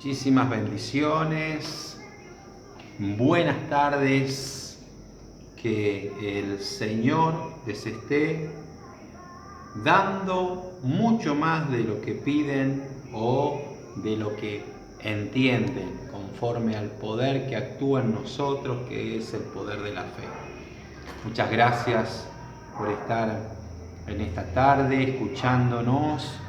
Muchísimas bendiciones, buenas tardes, que el Señor les esté dando mucho más de lo que piden o de lo que entienden, conforme al poder que actúa en nosotros, que es el poder de la fe. Muchas gracias por estar en esta tarde escuchándonos,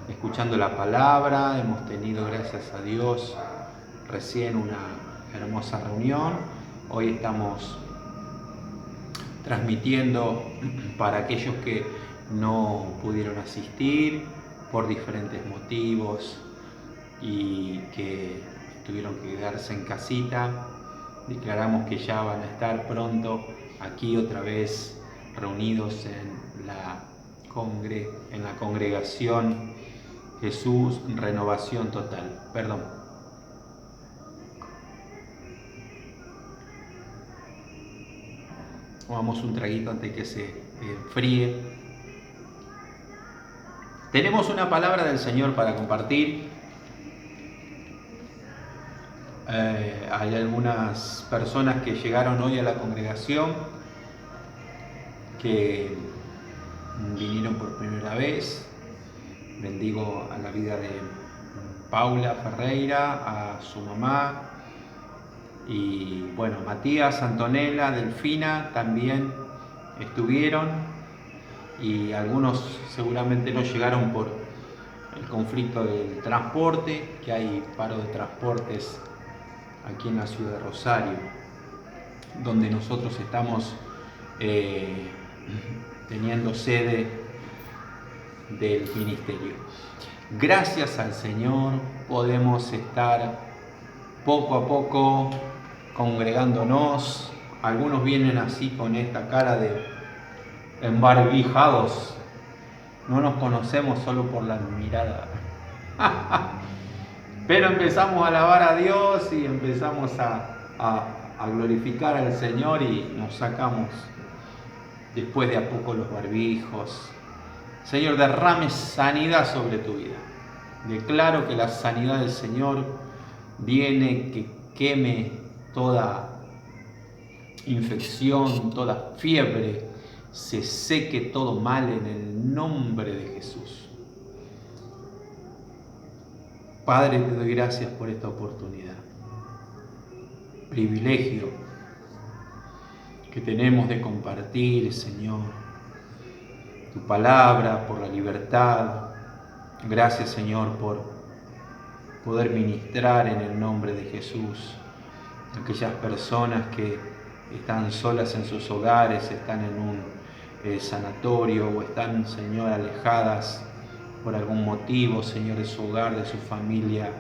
escuchando la palabra. Hemos tenido, gracias a Dios, recién una hermosa reunión. Hoy estamos transmitiendo para aquellos que no pudieron asistir por diferentes motivos y que tuvieron que quedarse en casita. Declaramos que ya van a estar pronto aquí otra vez reunidos en la congregación Jesús Renovación Total. Perdón. Tomamos un traguito antes que se enfríe. Tenemos una palabra del Señor para compartir. Hay algunas personas que llegaron hoy a la congregación que vinieron por primera vez. Bendigo a la vida de Paula Ferreira, a su mamá, y bueno, Matías, Antonella, Delfina también estuvieron, y algunos seguramente no llegaron por el conflicto del transporte, que hay paro de transportes aquí en la ciudad de Rosario, donde nosotros estamos teniendo sede del ministerio. Gracias al Señor podemos estar poco a poco congregándonos. Algunos vienen así con esta cara de embarbijados. No nos conocemos solo por la mirada. Pero empezamos a alabar a Dios y empezamos a glorificar al Señor y nos sacamos después de a poco los barbijos. Señor, derrame sanidad sobre tu vida. Declaro que la sanidad del Señor viene, que queme toda infección, toda fiebre, se seque todo mal en el nombre de Jesús. Padre, te doy gracias por esta oportunidad, privilegio que tenemos de compartir, Señor, tu palabra, por la libertad. Gracias, Señor, por poder ministrar en el nombre de Jesús a aquellas personas que están solas en sus hogares, están en un sanatorio o están, Señor, alejadas por algún motivo, Señor, de su hogar, de su familia.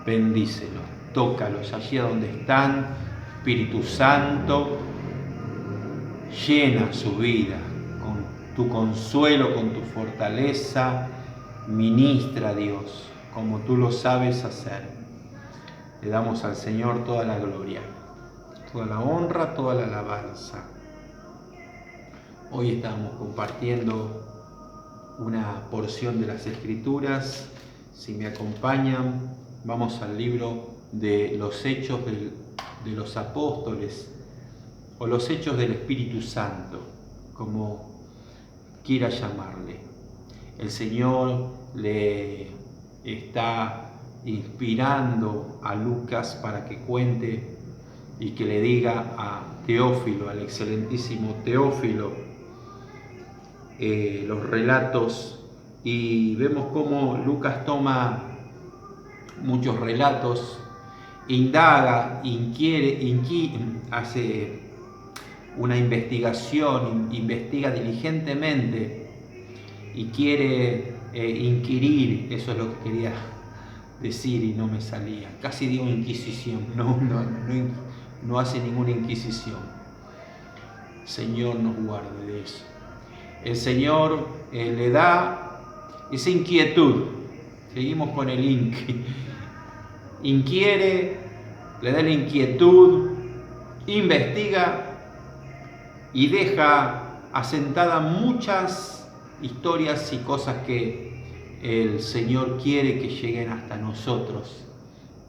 Bendícelos, tócalos allí donde están. Espíritu Santo, llena su vida con tu consuelo, con tu fortaleza. Ministra, Dios, como tú lo sabes hacer. Le damos al Señor toda la gloria, toda la honra, toda la alabanza. Hoy estamos compartiendo una porción de las Escrituras. Si me acompañan, vamos al libro de los Hechos de los Apóstoles, o los Hechos del Espíritu Santo, como quiera llamarle. El Señor le está inspirando a Lucas para que cuente y que le diga a Teófilo, al excelentísimo Teófilo, los relatos, y vemos cómo Lucas toma muchos relatos, indaga, hace una investigación, investiga diligentemente y quiere inquirir. Eso es lo que quería decir y no me salía. Casi digo inquisición. No hace ninguna inquisición. Señor nos guarde de eso. El Señor le da esa inquietud. Seguimos con el inquiere, le da la inquietud, investiga y deja asentada muchas historias y cosas que el Señor quiere que lleguen hasta nosotros,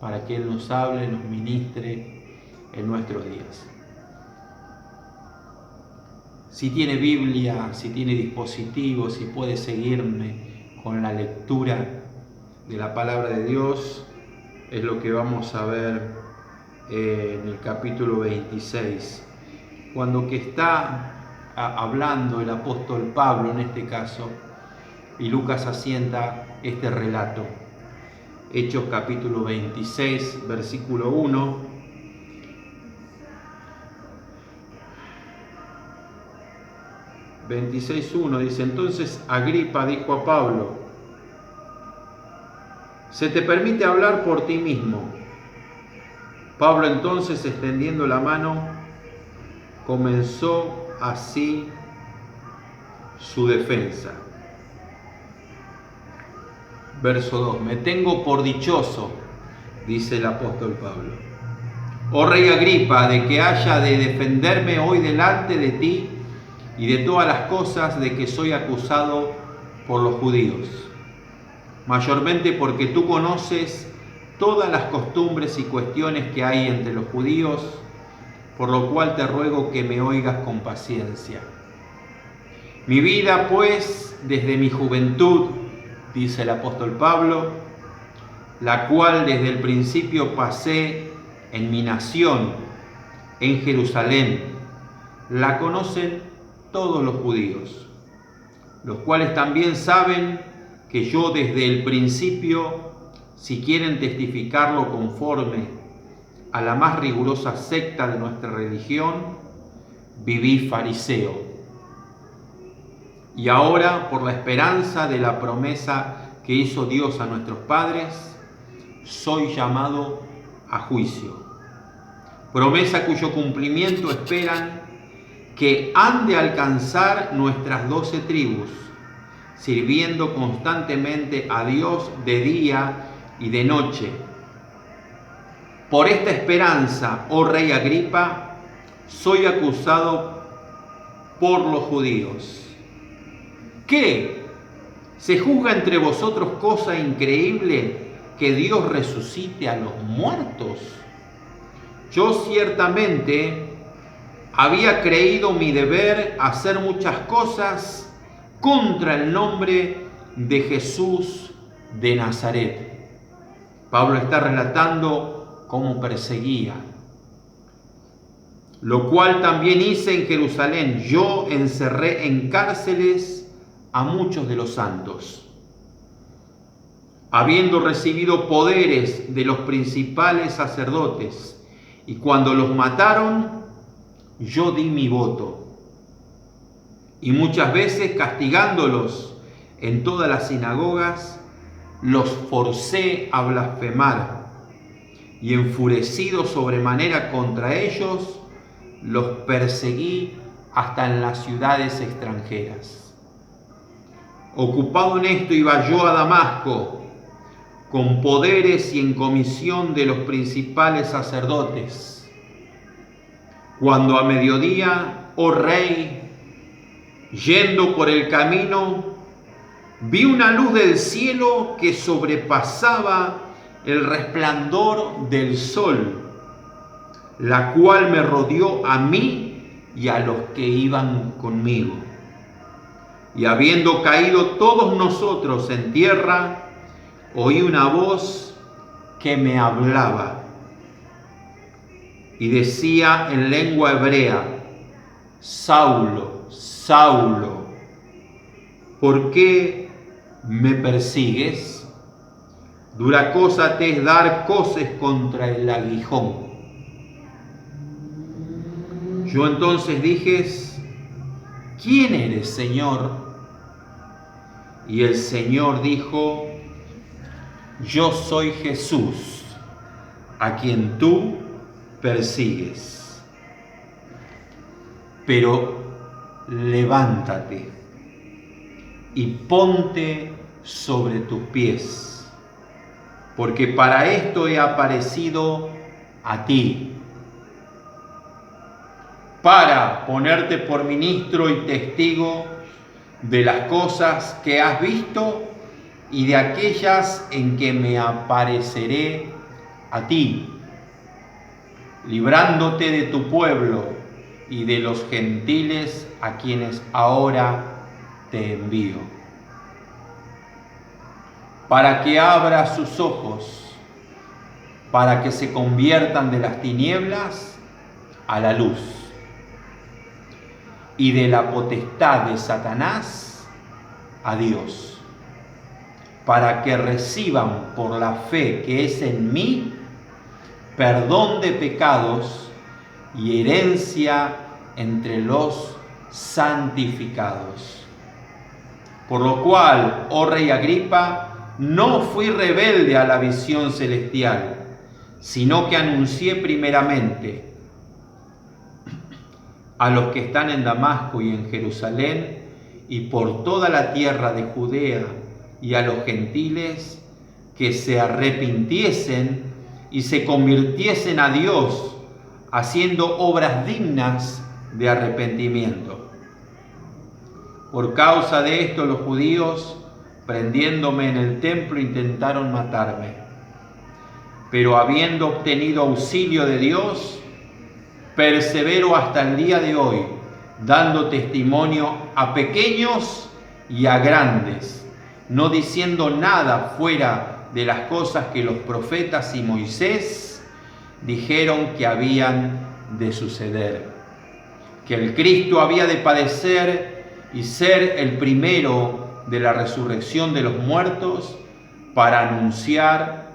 para que Él nos hable, nos ministre en nuestros días. Si tiene Biblia, si tiene dispositivo, si puede seguirme con la lectura de la palabra de Dios, es lo que vamos a ver en el capítulo 26. Cuando que está hablando el apóstol Pablo en este caso, y Lucas asienta este relato. Hechos capítulo 26, versículo 1. Dice: entonces Agripa dijo a Pablo: se te permite hablar por ti mismo. Pablo entonces, extendiendo la mano, comenzó así su defensa. Verso 2: me tengo por dichoso, dice el apóstol Pablo, oh rey Agripa, de que haya de defenderme hoy delante de ti y de todas las cosas de que soy acusado por los judíos, mayormente porque tú conoces todas las costumbres y cuestiones que hay entre los judíos, por lo cual te ruego que me oigas con paciencia. Mi vida, pues, desde mi juventud, dice el apóstol Pablo, la cual desde el principio pasé en mi nación, en Jerusalén, la conocen todos los judíos, los cuales también saben que yo desde el principio, si quieren testificarlo conforme a la más rigurosa secta de nuestra religión, viví fariseo. Y ahora, por la esperanza de la promesa que hizo Dios a nuestros padres, soy llamado a juicio. Promesa cuyo cumplimiento esperan que han de alcanzar nuestras 12 tribus, sirviendo constantemente a Dios de día y de noche. Por esta esperanza, oh rey Agripa, soy acusado por los judíos. ¿Qué? ¿Se juzga entre vosotros cosa increíble que Dios resucite a los muertos? Yo ciertamente había creído mi deber hacer muchas cosas contra el nombre de Jesús de Nazaret. Pablo está relatando cómo perseguía, lo cual también hice en Jerusalén. Yo encerré en cárceles a muchos de los santos, habiendo recibido poderes de los principales sacerdotes, y cuando los mataron, yo di mi voto. Y muchas veces, castigándolos en todas las sinagogas, los forcé a blasfemar, y enfurecido sobremanera contra ellos, los perseguí hasta en las ciudades extranjeras. Ocupado en esto, iba yo a Damasco, con poderes y en comisión de los principales sacerdotes, cuando a mediodía, oh rey, yendo por el camino, vi una luz del cielo que sobrepasaba el resplandor del sol, la cual me rodeó a mí y a los que iban conmigo. Y habiendo caído todos nosotros en tierra, oí una voz que me hablaba y decía en lengua hebrea: Saulo, Saulo, ¿por qué me persigues? Dura cosa te es dar coces contra el aguijón. Yo entonces dije: ¿quién eres, Señor? Y el Señor dijo: yo soy Jesús, a quien tú persigues. Pero levántate y ponte sobre tus pies, porque para esto he aparecido a ti, para ponerte por ministro y testigo de las cosas que has visto y de aquellas en que me apareceré a ti, librándote de tu pueblo y de los gentiles a quienes ahora te envío, para que abra sus ojos, para que se conviertan de las tinieblas a la luz y de la potestad de Satanás a Dios, para que reciban por la fe que es en mí perdón de pecados y herencia entre los santificados. Por lo cual, oh rey Agripa, no fui rebelde a la visión celestial, sino que anuncié primeramente a los que están en Damasco y en Jerusalén y por toda la tierra de Judea y a los gentiles que se arrepintiesen y se convirtiesen a Dios, haciendo obras dignas de arrepentimiento. Por causa de esto los judíos, prendiéndome en el templo, intentaron matarme. Pero habiendo obtenido auxilio de Dios, persevero hasta el día de hoy, dando testimonio a pequeños y a grandes, no diciendo nada fuera de las cosas que los profetas y Moisés dijeron que habían de suceder, que el Cristo había de padecer y ser el primero de la resurrección de los muertos, para anunciar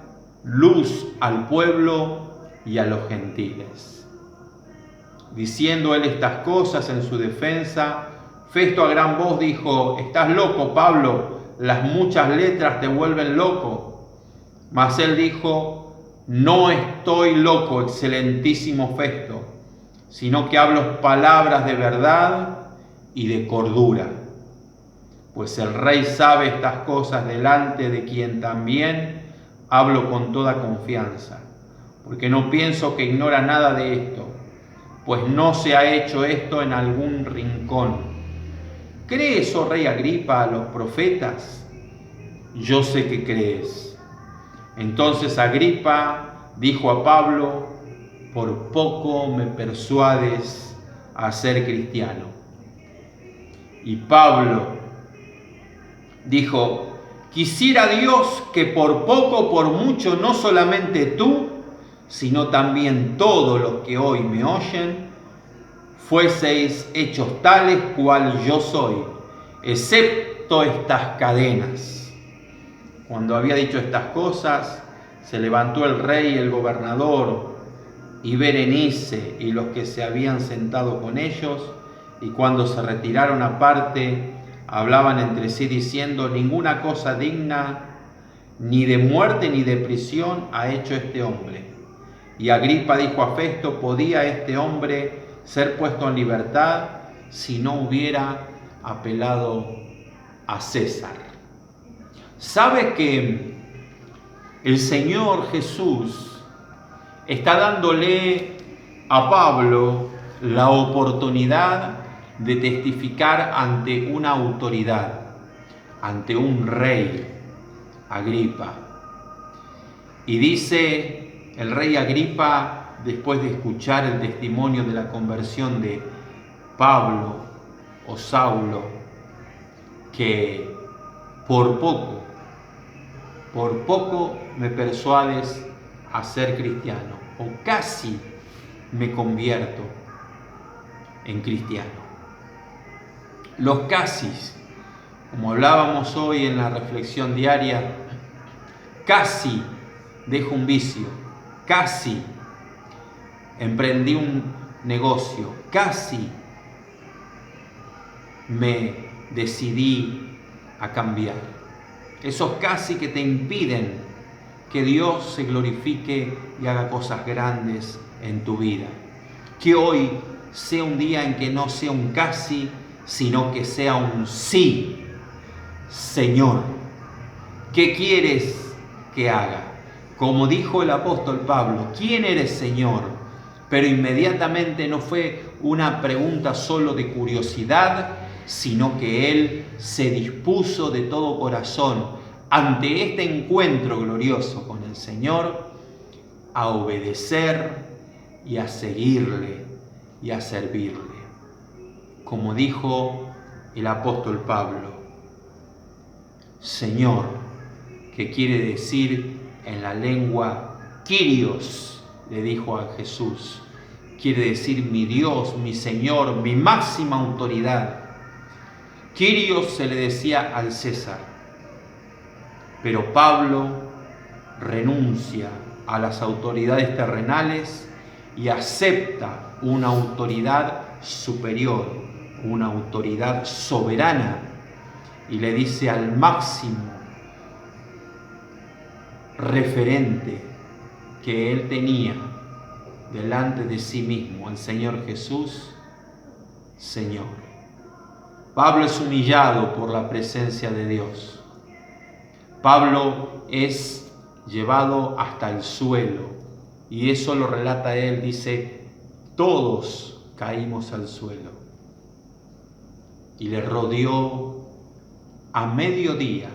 luz al pueblo y a los gentiles. Diciendo él estas cosas en su defensa, Festo a gran voz dijo: «Estás loco, Pablo, las muchas letras te vuelven loco». Mas él dijo: «No estoy loco, excelentísimo Festo, sino que hablo palabras de verdad y de cordura. Pues el rey sabe estas cosas, delante de quien también hablo con toda confianza, porque no pienso que ignora nada de esto, pues no se ha hecho esto en algún rincón. ¿Crees, oh rey Agripa, a los profetas? Yo sé que crees». Entonces Agripa dijo a Pablo: «Por poco me persuades a ser cristiano». Y Pablo dijo: «Quisiera Dios que por poco o por mucho, no solamente tú, sino también todos los que hoy me oyen, fueseis hechos tales cual yo soy, excepto estas cadenas». Cuando había dicho estas cosas, se levantó el rey y el gobernador y Berenice y los que se habían sentado con ellos, y cuando se retiraron aparte, hablaban entre sí diciendo: «Ninguna cosa digna ni de muerte ni de prisión ha hecho este hombre». Y Agripa dijo a Festo: «¿Podía este hombre ser puesto en libertad si no hubiera apelado a César?» ¿Sabe que el Señor Jesús está dándole a Pablo la oportunidad de testificar ante una autoridad, ante un rey, Agripa? Y dice el rey Agripa, después de escuchar el testimonio de la conversión de Pablo o Saulo, que por poco me persuades a ser cristiano, o casi me convierto en cristiano. Los casis, como hablábamos hoy en la reflexión diaria, casi dejo un vicio, casi emprendí un negocio, casi me decidí a cambiar. Esos casi que te impiden que Dios se glorifique y haga cosas grandes en tu vida. Que hoy sea un día en que no sea un casi, sino que sea un sí. Señor, ¿qué quieres que haga? Como dijo el apóstol Pablo: ¿quién eres, Señor? Pero inmediatamente no fue una pregunta solo de curiosidad, sino que él se dispuso de todo corazón ante este encuentro glorioso con el Señor, a obedecer y a seguirle y a servirle. Como dijo el apóstol Pablo, Señor, que quiere decir en la lengua Kyrios, le dijo a Jesús, quiere decir mi Dios, mi Señor, mi máxima autoridad. Kyrios se le decía al César, pero Pablo renuncia a las autoridades terrenales y acepta una autoridad superior, una autoridad soberana, y le dice al máximo referente que él tenía delante de sí mismo, al Señor Jesús, Señor. Pablo es humillado por la presencia de Dios. Pablo es llevado hasta el suelo, y eso lo relata él, dice, todos caímos al suelo. Y le rodeó a mediodía,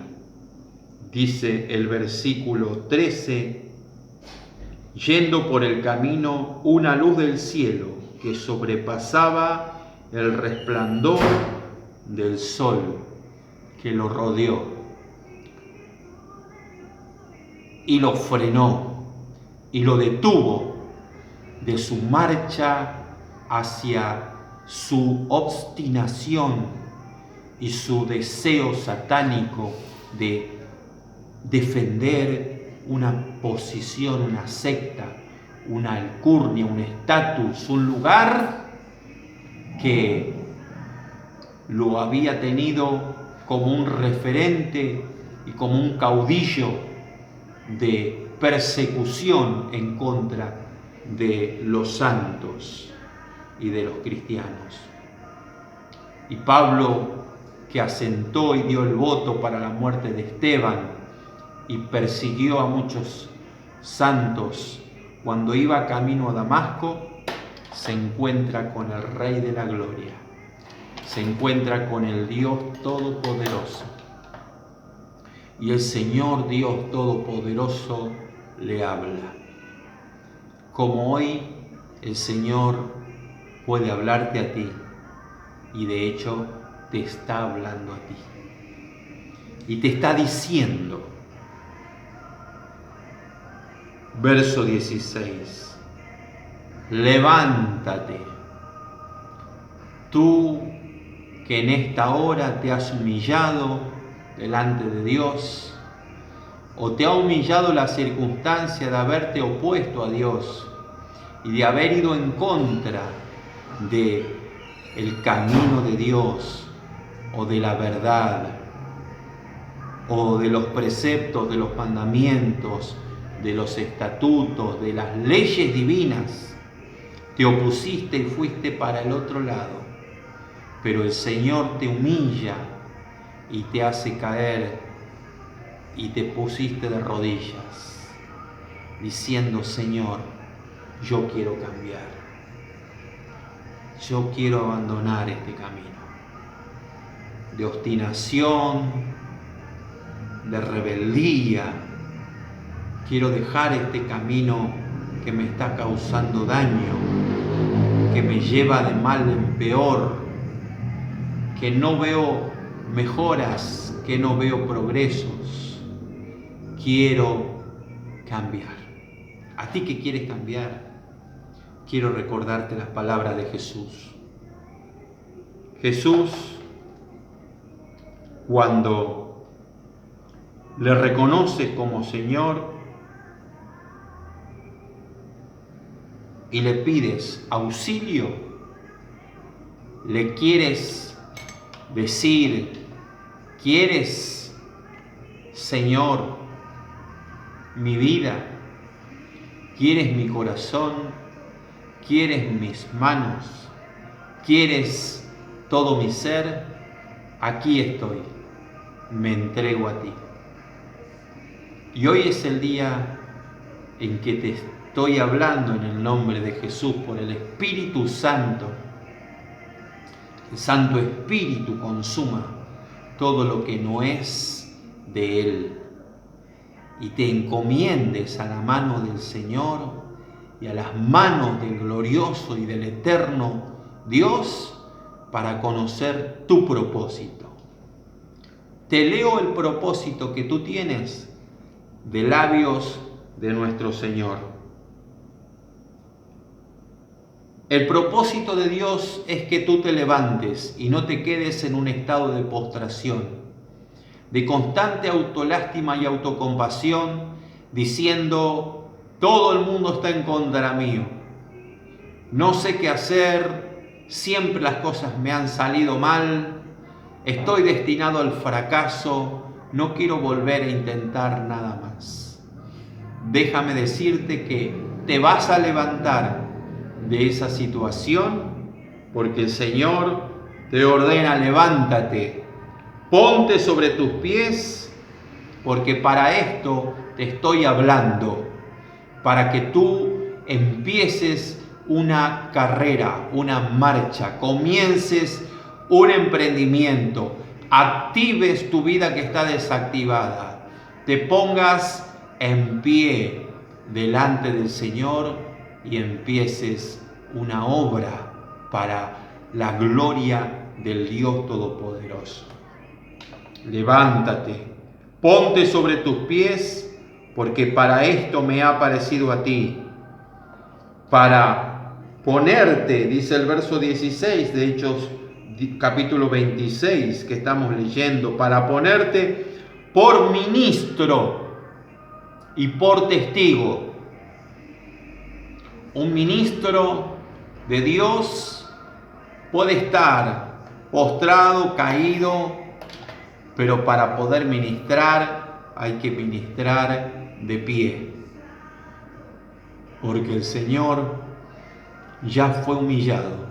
dice el versículo 13, yendo por el camino una luz del cielo que sobrepasaba el resplandor del sol que lo rodeó y lo frenó y lo detuvo de su marcha hacia su obstinación y su deseo satánico de defender una posición, una secta, una alcurnia, un estatus, un lugar que lo había tenido como un referente y como un caudillo de persecución en contra de los santos y de los cristianos. Y Pablo, que asentó y dio el voto para la muerte de Esteban y persiguió a muchos santos, cuando iba camino a Damasco, se encuentra con el Rey de la Gloria, se encuentra con el Dios Todopoderoso. Y el Señor Dios Todopoderoso le habla. Como hoy el Señor puede hablarte a ti, y de hecho te está hablando a ti. Y te está diciendo, verso 16, levántate, tú que en esta hora te has humillado delante de Dios, o te ha humillado la circunstancia de haberte opuesto a Dios y de haber ido en contra de el camino de Dios o de la verdad o de los preceptos, de los mandamientos, de los estatutos, de las leyes divinas. Te opusiste y fuiste para el otro lado, pero el Señor te humilla y te hace caer y te pusiste de rodillas diciendo, Señor, yo quiero cambiar. Yo quiero abandonar este camino de obstinación, de rebeldía. Quiero dejar este camino que me está causando daño, que me lleva de mal en peor, que no veo mejoras, que no veo progresos. Quiero cambiar. ¿A ti que quieres cambiar? Quiero recordarte las palabras de Jesús. Jesús, cuando le reconoces como Señor y le pides auxilio, le quieres decir, ¿quieres, Señor, mi vida? ¿Quieres mi corazón? ¿Quieres mis manos? ¿Quieres todo mi ser? Aquí estoy, me entrego a ti. Y hoy es el día en que te estoy hablando en el nombre de Jesús por el Espíritu Santo. El Santo Espíritu consuma todo lo que no es de Él, y te encomiendes a la mano del Señor y a las manos del glorioso y del eterno Dios para conocer tu propósito. Te leo el propósito que tú tienes de labios de nuestro Señor. El propósito de Dios es que tú te levantes y no te quedes en un estado de postración, de constante autolástima y autocompasión, diciendo: todo el mundo está en contra mío, no sé qué hacer, siempre las cosas me han salido mal, estoy destinado al fracaso, no quiero volver a intentar nada más. Déjame decirte que te vas a levantar de esa situación, porque el Señor te ordena: levántate, ponte sobre tus pies, porque para esto te estoy hablando, para que tú empieces una carrera, una marcha, comiences un emprendimiento, actives tu vida que está desactivada, te pongas en pie delante del Señor y empieces una obra para la gloria del Dios Todopoderoso. Levántate, ponte sobre tus pies, porque para esto me ha aparecido a ti, para ponerte, dice el verso 16 de Hechos capítulo 26 que estamos leyendo, para ponerte por ministro y por testigo. Un ministro de Dios puede estar postrado, caído, pero para poder ministrar hay que ministrar de pie, porque el Señor ya fue humillado,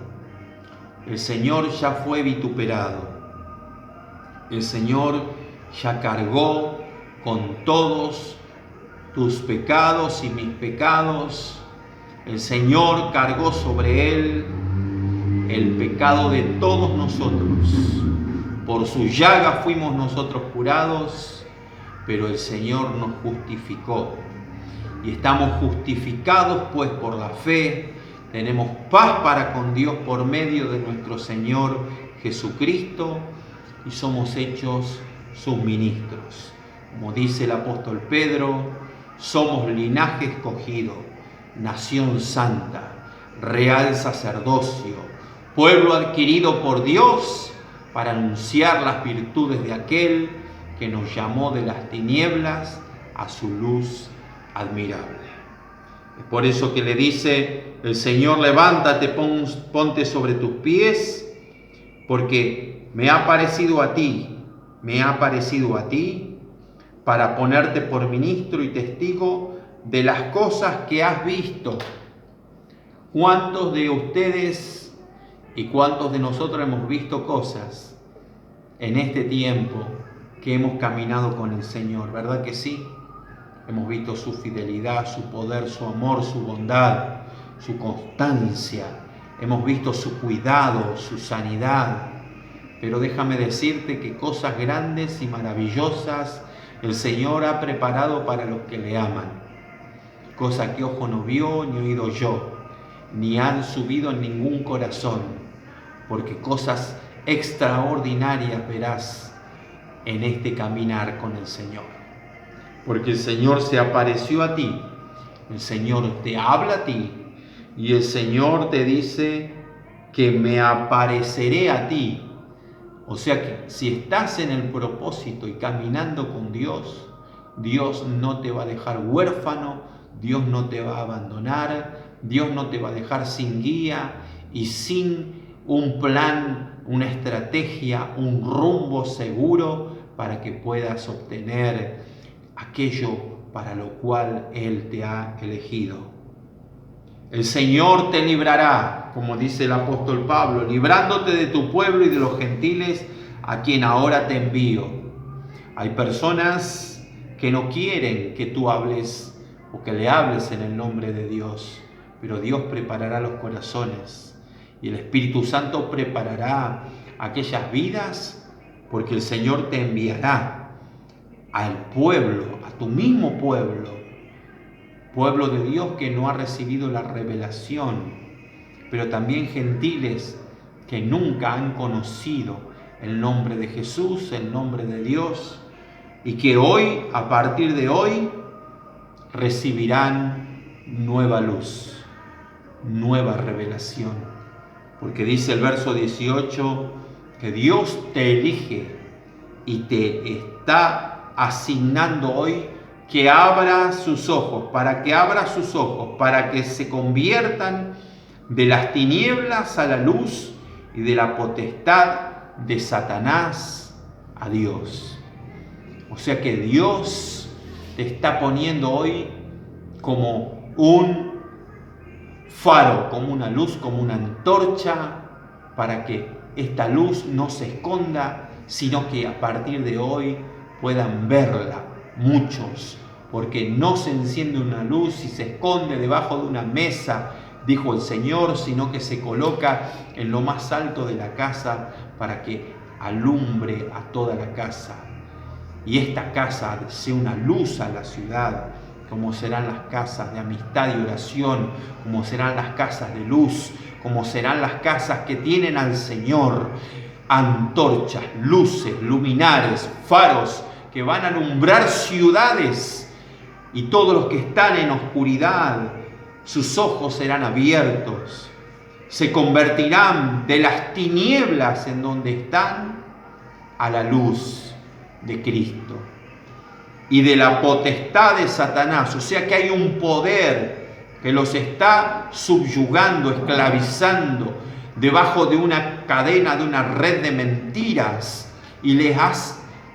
el Señor ya fue vituperado, el Señor ya cargó con todos tus pecados y mis pecados. El Señor cargó sobre Él el pecado de todos nosotros. Por su llaga fuimos nosotros curados, pero el Señor nos justificó. Y estamos justificados pues por la fe. Tenemos paz para con Dios por medio de nuestro Señor Jesucristo y somos hechos sus ministros. Como dice el apóstol Pedro, somos linaje escogido, nación santa, real sacerdocio, pueblo adquirido por Dios para anunciar las virtudes de aquel que nos llamó de las tinieblas a su luz admirable. Es por eso que le dice el Señor: levántate, ponte sobre tus pies, porque me ha parecido a ti para ponerte por ministro y testigo de las cosas que has visto. ¿Cuántos de ustedes y cuántos de nosotros hemos visto cosas en este tiempo que hemos caminado con el Señor? ¿Verdad que sí? Hemos visto su fidelidad, su poder, su amor, su bondad, su constancia. Hemos visto su cuidado, su sanidad. Pero déjame decirte que cosas grandes y maravillosas el Señor ha preparado para los que le aman. Cosa que ojo no vio, ni oído oyó, ni han subido en ningún corazón. Porque cosas extraordinarias verás en este caminar con el Señor. Porque el Señor se apareció a ti, el Señor te habla a ti y el Señor te dice que me apareceré a ti. O sea que si estás en el propósito y caminando con Dios, Dios no te va a dejar huérfano, Dios no te va a abandonar, Dios no te va a dejar sin guía y sin un plan, una estrategia, un rumbo seguro para que puedas obtener aquello para lo cual Él te ha elegido. El Señor te librará, como dice el apóstol Pablo, librándote de tu pueblo y de los gentiles a quien ahora te envío. Hay personas que no quieren que tú hables o que le hables en el nombre de Dios, pero Dios preparará los corazones y el Espíritu Santo preparará aquellas vidas, porque el Señor te enviará al pueblo, a tu mismo pueblo, pueblo de Dios que no ha recibido la revelación, pero también gentiles que nunca han conocido el nombre de Jesús, el nombre de Dios, y que hoy, a partir de hoy, recibirán nueva luz, nueva revelación. Porque dice el verso 18 que Dios te elige y te está asignando hoy que abra sus ojos, para que se conviertan de las tinieblas a la luz y de la potestad de Satanás a Dios. O sea que Dios te está poniendo hoy como un faro, como una luz, como una antorcha, para que esta luz no se esconda, sino que a partir de hoy puedan verla muchos, porque no se enciende una luz y se esconde debajo de una mesa, dijo el Señor, sino que se coloca en lo más alto de la casa para que alumbre a toda la casa. Y esta casa sea una luz a la ciudad, como serán las casas de amistad y oración, como serán las casas de luz, como serán las casas que tienen al Señor, antorchas, luces, luminares, faros, que van a alumbrar ciudades, y todos los que están en oscuridad, sus ojos serán abiertos, se convertirán de las tinieblas en donde están a la luz de Cristo y de la potestad de Satanás. O sea que hay un poder que los está subyugando, esclavizando, debajo de una cadena, de una red de mentiras, y les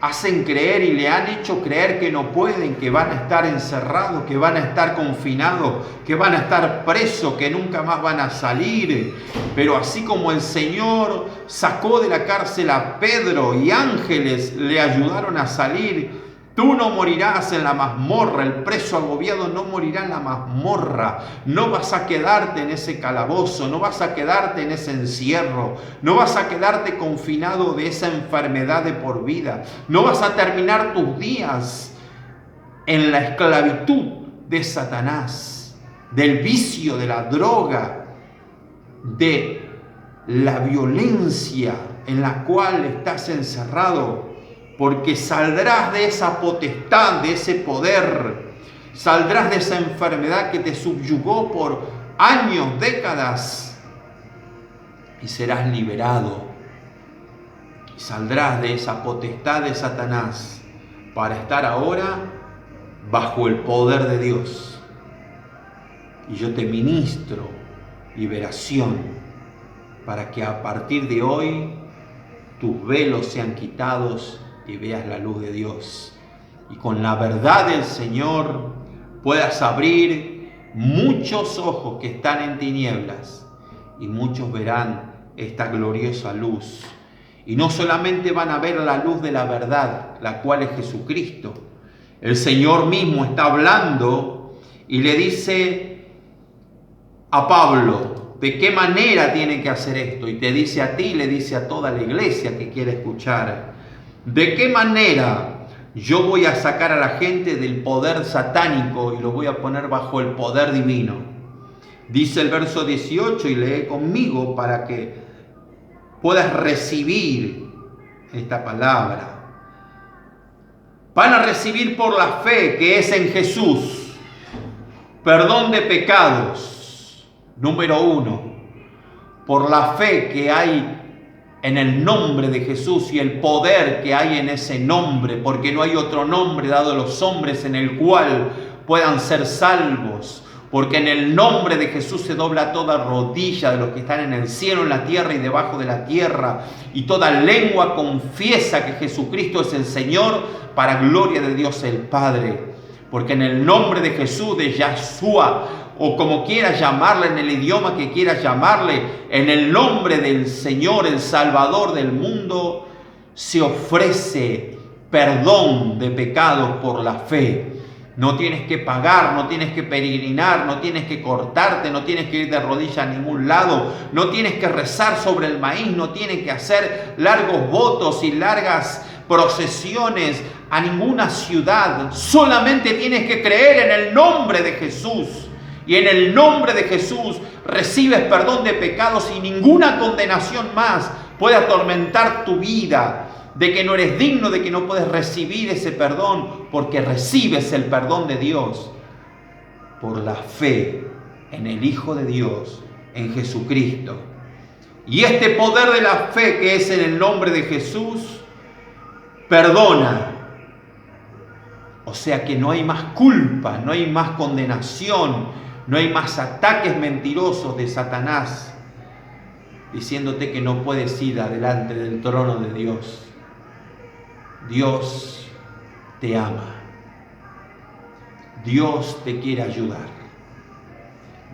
hacen creer y le han hecho creer que no pueden, que van a estar encerrados, que van a estar confinados, que van a estar presos, que nunca más van a salir. Pero así como el Señor sacó de la cárcel a Pedro y ángeles le ayudaron a salir, tú no morirás en la mazmorra, el preso agobiado no morirá en la mazmorra, no vas a quedarte en ese calabozo, no vas a quedarte en ese encierro, no vas a quedarte confinado de esa enfermedad de por vida, no vas a terminar tus días en la esclavitud de Satanás, del vicio, de la droga, de la violencia en la cual estás encerrado. Porque saldrás de esa potestad, de ese poder, saldrás de esa enfermedad que te subyugó por años, décadas, y serás liberado. Y saldrás de esa potestad de Satanás para estar ahora bajo el poder de Dios. Y yo te ministro liberación para que a partir de hoy tus velos sean quitados y veas la luz de Dios, y con la verdad del Señor puedas abrir muchos ojos que están en tinieblas, y muchos verán esta gloriosa luz. Y no solamente van a ver la luz de la verdad, la cual es Jesucristo. El Señor mismo está hablando y le dice a Pablo de qué manera tiene que hacer esto, y te dice a ti, le dice a toda la iglesia que quiere escuchar: ¿de qué manera yo voy a sacar a la gente del poder satánico y lo voy a poner bajo el poder divino? Dice el verso 18, y lee conmigo para que puedas recibir esta palabra. Van a recibir por la fe que es en Jesús perdón de pecados. Número 1, por la fe que hay en el nombre de Jesús y el poder que hay en ese nombre, porque no hay otro nombre dado a los hombres en el cual puedan ser salvos, porque en el nombre de Jesús se dobla toda rodilla de los que están en el cielo, en la tierra y debajo de la tierra, y toda lengua confiesa que Jesucristo es el Señor, para gloria de Dios el Padre. Porque en el nombre de Jesús, de Yahshua, o como quieras llamarle, en el idioma que quieras llamarle, en el nombre del Señor, el Salvador del mundo, se ofrece perdón de pecados por la fe. No tienes que pagar, no tienes que peregrinar, no tienes que cortarte, no tienes que ir de rodillas a ningún lado, no tienes que rezar sobre el maíz, no tienes que hacer largos votos y largas procesiones a ninguna ciudad. Solamente tienes que creer en el nombre de Jesús. Y en el nombre de Jesús recibes perdón de pecados y ninguna condenación más puede atormentar tu vida. De que no eres digno, de que no puedes recibir ese perdón, porque recibes el perdón de Dios por la fe en el Hijo de Dios, en Jesucristo. Y este poder de la fe que es en el nombre de Jesús, perdona. O sea que no hay más culpa, no hay más condenación, no hay más ataques mentirosos de Satanás, diciéndote que no puedes ir adelante del trono de Dios. Dios te ama. Dios te quiere ayudar.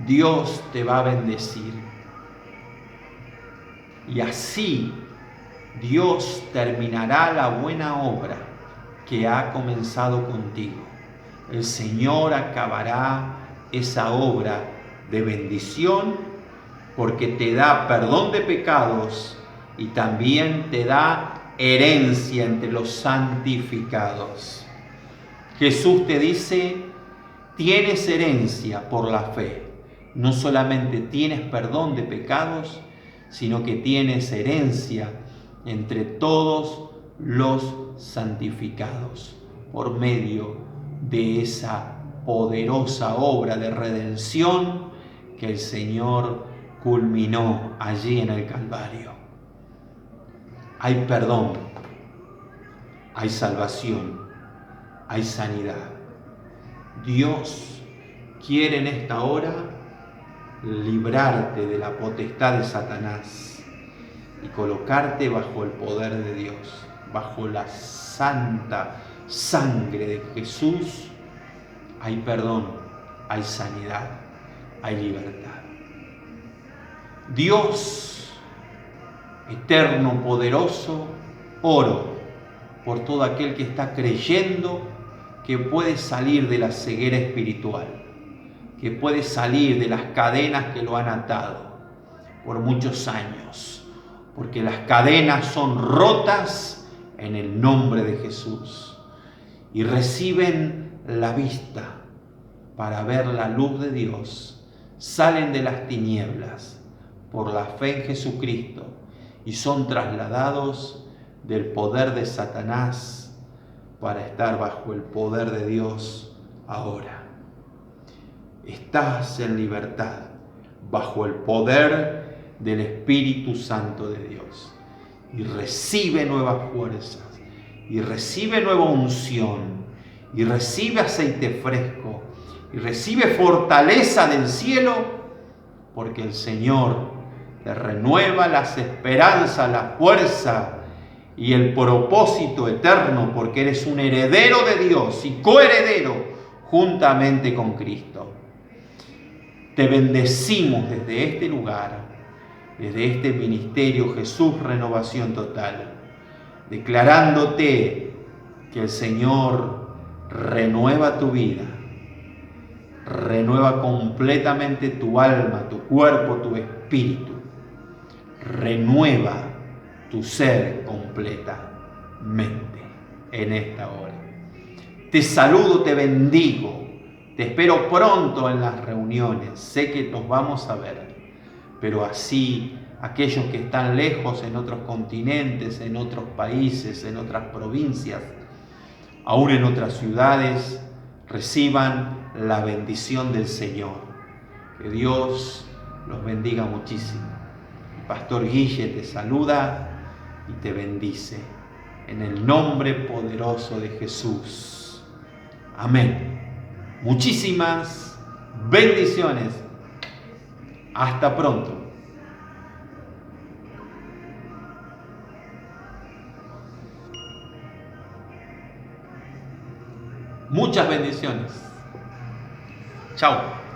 Dios te va a bendecir. Y así Dios terminará la buena obra que ha comenzado contigo. El Señor acabará esa obra de bendición porque te da perdón de pecados y también te da herencia entre los santificados. Jesús te dice, tienes herencia por la fe. No solamente tienes perdón de pecados, sino que tienes herencia entre todos los santificados por medio de esa poderosa obra de redención que el Señor culminó allí en el Calvario. Hay perdón, hay salvación, hay sanidad. Dios quiere en esta hora librarte de la potestad de Satanás y colocarte bajo el poder de Dios, bajo la santa sangre de Jesús. Hay perdón, hay sanidad, hay libertad. Dios, eterno, poderoso, oro por todo aquel que está creyendo que puede salir de la ceguera espiritual, que puede salir de las cadenas que lo han atado por muchos años, porque las cadenas son rotas en el nombre de Jesús y reciben la vista para ver la luz de Dios, salen de las tinieblas por la fe en Jesucristo y son trasladados del poder de Satanás para estar bajo el poder de Dios ahora. Estás en libertad, bajo el poder del Espíritu Santo de Dios. Y recibe nuevas fuerzas, y recibe nueva unción, y recibe aceite fresco, y recibe fortaleza del cielo, porque el Señor te renueva las esperanzas, la fuerza y el propósito eterno, porque eres un heredero de Dios y coheredero juntamente con Cristo. Te bendecimos desde este lugar, desde este ministerio Jesús Renovación Total, declarándote que el Señor renueva tu vida, renueva completamente tu alma, tu cuerpo, tu espíritu, renueva tu ser completamente en esta hora. Te saludo, te bendigo, te espero pronto en las reuniones. Sé que nos vamos a ver, pero así aquellos que están lejos en otros continentes, en otros países, en otras provincias, aún en otras ciudades, reciban la bendición del Señor. Que Dios los bendiga muchísimo. El pastor Guille te saluda y te bendice en el nombre poderoso de Jesús. Amén. Muchísimas bendiciones. Hasta pronto. Muchas bendiciones. Chao.